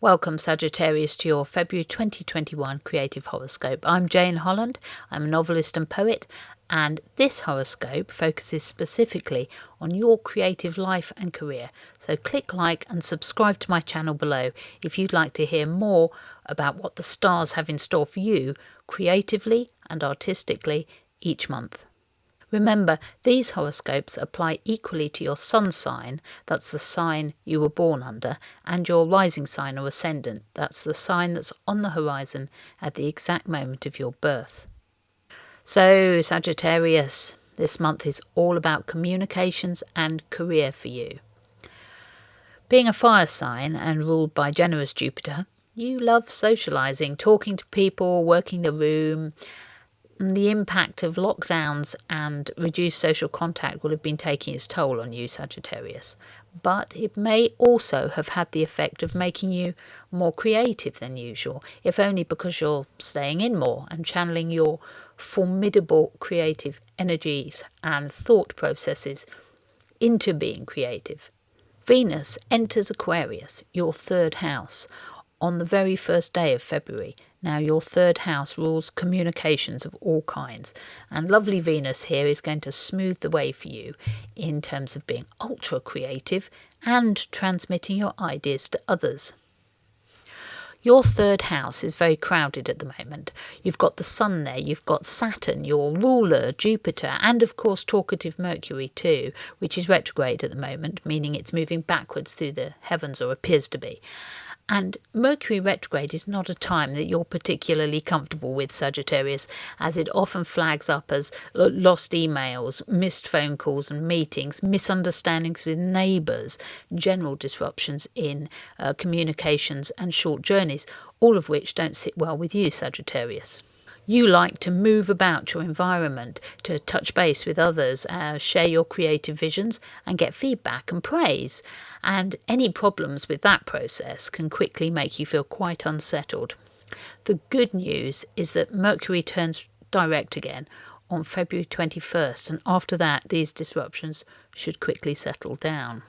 Welcome, Sagittarius, to your February 2021 Creative Horoscope. I'm Jane Holland. I'm a novelist and poet, and this horoscope focuses specifically on your creative life and career. So click like and subscribe to my channel below if you'd like to hear more about what the stars have in store for you creatively and artistically each month. Remember, these horoscopes apply equally to your sun sign, that's the sign you were born under, and your rising sign or ascendant, that's the sign that's on the horizon at the exact moment of your birth. So, Sagittarius, this month is all about communications and career for you. Being a fire sign and ruled by generous Jupiter, you love socialising, talking to people, working the room. The impact of lockdowns and reduced social contact will have been taking its toll on you, Sagittarius. But it may also have had the effect of making you more creative than usual, if only because you're staying in more and channeling your formidable creative energies and thought processes into being creative. Venus enters Aquarius, your third house, on the very first day of February. Now, your third house rules communications of all kinds, and lovely Venus here is going to smooth the way for you in terms of being ultra creative and transmitting your ideas to others. Your third house is very crowded at the moment. You've got the Sun there, you've got Saturn, your ruler, Jupiter, and of course talkative Mercury too, which is retrograde at the moment, meaning it's moving backwards through the heavens, or appears to be. And Mercury retrograde is not a time that you're particularly comfortable with, Sagittarius, as it often flags up as lost emails, missed phone calls and meetings, misunderstandings with neighbours, general disruptions in communications and short journeys, all of which don't sit well with you, Sagittarius. You like to move about your environment, to touch base with others, share your creative visions and get feedback and praise. And any problems with that process can quickly make you feel quite unsettled. The good news is that Mercury turns direct again on February 21st, and after that these disruptions should quickly settle down.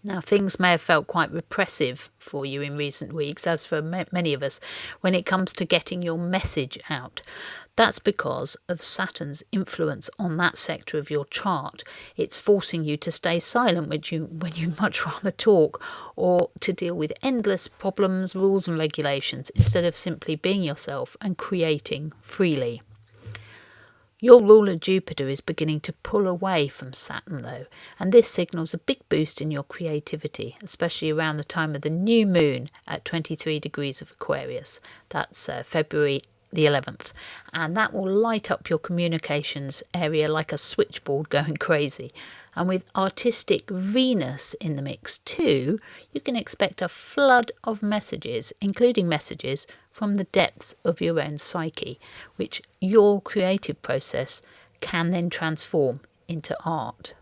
Now, things may have felt quite repressive for you in recent weeks, as for many of us, when it comes to getting your message out. That's because of Saturn's influence on that sector of your chart. It's forcing you to stay silent when you much rather talk, or to deal with endless problems, rules and regulations, instead of simply being yourself and creating freely. Your ruler Jupiter is beginning to pull away from Saturn though, and this signals a big boost in your creativity, especially around the time of the new moon at 23 degrees of Aquarius. That's February the 11th, and that will light up your communications area like a switchboard going crazy. And with artistic Venus in the mix too, you can expect a flood of messages, including messages from the depths of your own psyche, which your creative process can then transform into art.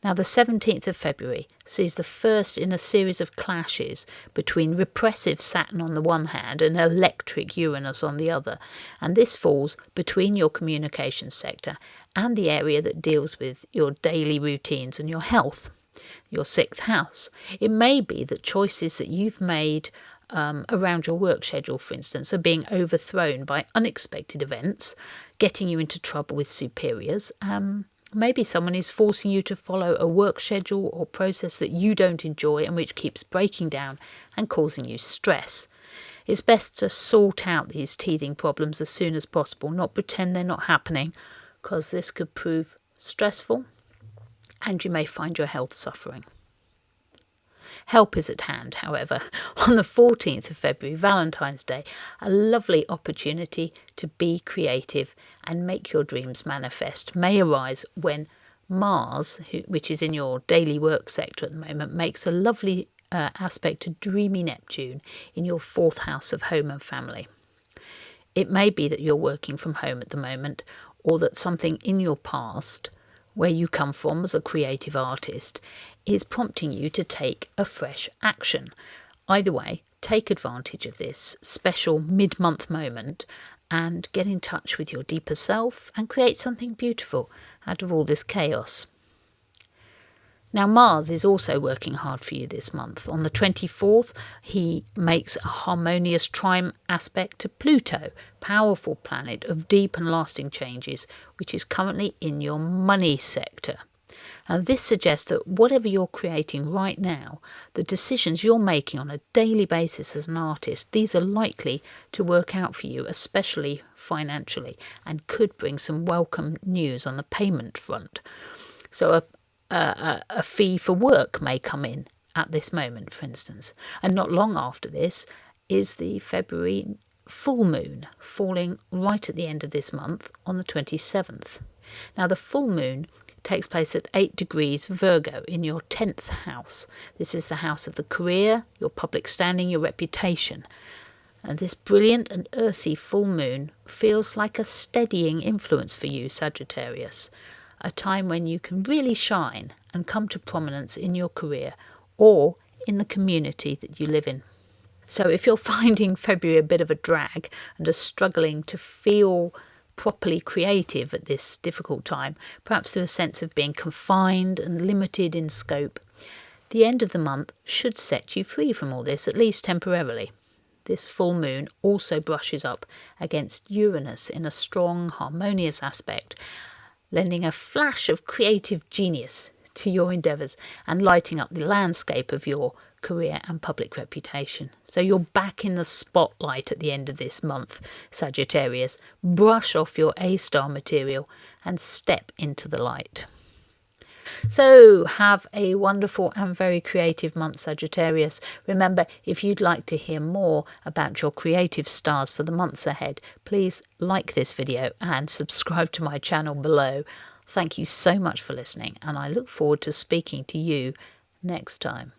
Now, the 17th of February sees the first in a series of clashes between repressive Saturn on the one hand and electric Uranus on the other, and this falls between your communications sector and the area that deals with your daily routines and your health, your sixth house. It may be that choices that you've made around your work schedule, for instance, are being overthrown by unexpected events, getting you into trouble with superiors. Maybe someone is forcing you to follow a work schedule or process that you don't enjoy and which keeps breaking down and causing you stress. It's best to sort out these teething problems as soon as possible, not pretend they're not happening, because this could prove stressful and you may find your health suffering. Help is at hand, however. On the 14th of February, Valentine's Day, a lovely opportunity to be creative and make your dreams manifest may arise when Mars, which is in your daily work sector at the moment, makes a lovely aspect to dreamy Neptune in your fourth house of home and family. It may be that you're working from home at the moment, or that something in your past, where you come from as a creative artist, is prompting you to take a fresh action. Either way, take advantage of this special mid-month moment and get in touch with your deeper self and create something beautiful out of all this chaos. Now, Mars is also working hard for you this month. On the 24th, he makes a harmonious trine aspect to Pluto, powerful planet of deep and lasting changes, which is currently in your money sector. And this suggests that whatever you're creating right now, the decisions you're making on a daily basis as an artist, these are likely to work out for you, especially financially, and could bring some welcome news on the payment front. So a fee for work may come in at this moment, for instance. And not long after this is the February full moon, falling right at the end of this month on the 27th. Now, the full moon takes place at 8 degrees Virgo in your 10th house. This is the house of the career, your public standing, your reputation. And this brilliant and earthy full moon feels like a steadying influence for you, Sagittarius. A time when you can really shine and come to prominence in your career or in the community that you live in. So if you're finding February a bit of a drag and are struggling to feel properly creative at this difficult time, perhaps through a sense of being confined and limited in scope, the end of the month should set you free from all this, at least temporarily. This full moon also brushes up against Uranus in a strong, harmonious aspect, lending a flash of creative genius to your endeavours and lighting up the landscape of your career and public reputation. So you're back in the spotlight at the end of this month, Sagittarius. Brush off your A-star material and step into the light. So have a wonderful and very creative month, Sagittarius. Remember, if you'd like to hear more about your creative stars for the months ahead, please like this video and subscribe to my channel below. Thank you so much for listening, and I look forward to speaking to you next time.